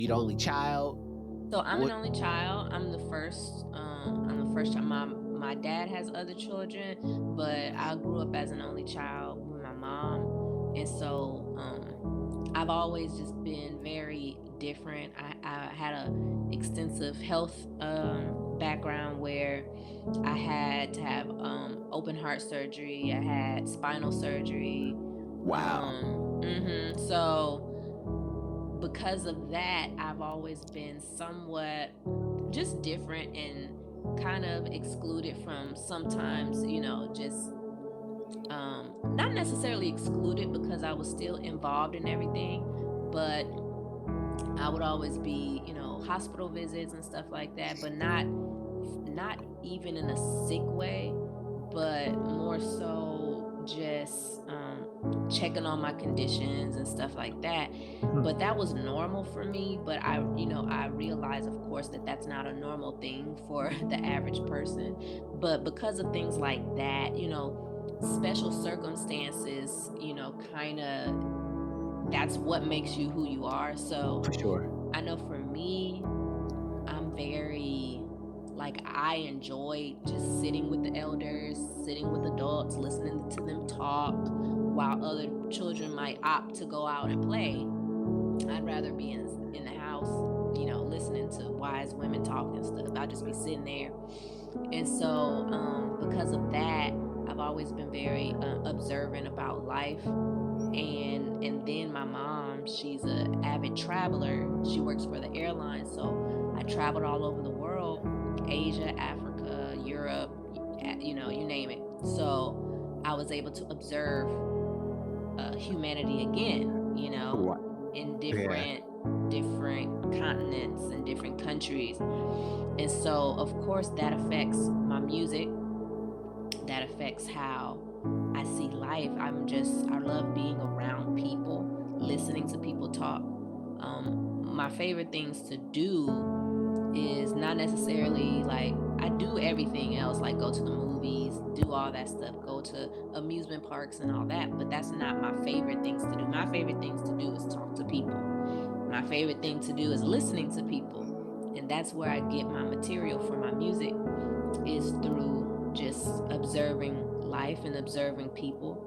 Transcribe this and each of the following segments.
You the only child? So I'm an What? only child. I'm the first. I'm the first child. My dad has other children, but I grew up as an only child with my mom, and so I've always just been very different. I had a extensive health background where I had to have open heart surgery. I had spinal surgery. Wow. So because of that, I've always been somewhat just different and kind of excluded from sometimes, just not necessarily excluded because I was still involved in everything, but I would always be, hospital visits and stuff like that, but not even in a sick way, but more so just checking on my conditions and stuff like that. But that was normal for me. But I realize, of course, that that's not a normal thing for the average person. But because of things like that, special circumstances, kind of that's what makes you who you are. So For sure. I know for me, I'm very like I enjoy just sitting with the elders, sitting with adults, listening to them talk while other children might opt to go out and play. I'd rather be in the house, listening to wise women talk and stuff. I'll just be sitting there. And so because of that, I've always been very observant about life. And then my mom, she's an avid traveler. She works for the airline, so I traveled all over the world, Asia, Africa, Europe, you name it. So I was able to observe humanity again, Wow. in Yeah. different continents and different countries. And so of course that affects my music, that affects how I see life. I love being around people, listening to people talk. My favorite things to do is not necessarily like I do everything else, like go to the movies, do all that stuff, go to amusement parks and all that, but that's not my favorite things to do. My favorite things to do is talk to people. My favorite thing to do is listening to people. And that's where I get my material for my music, is through just observing life and observing people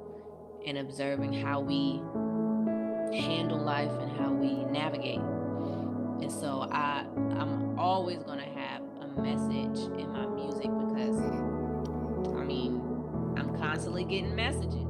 and observing how we handle life and how we navigate. And so I'm always gonna have a message in my music because I'm constantly getting messages.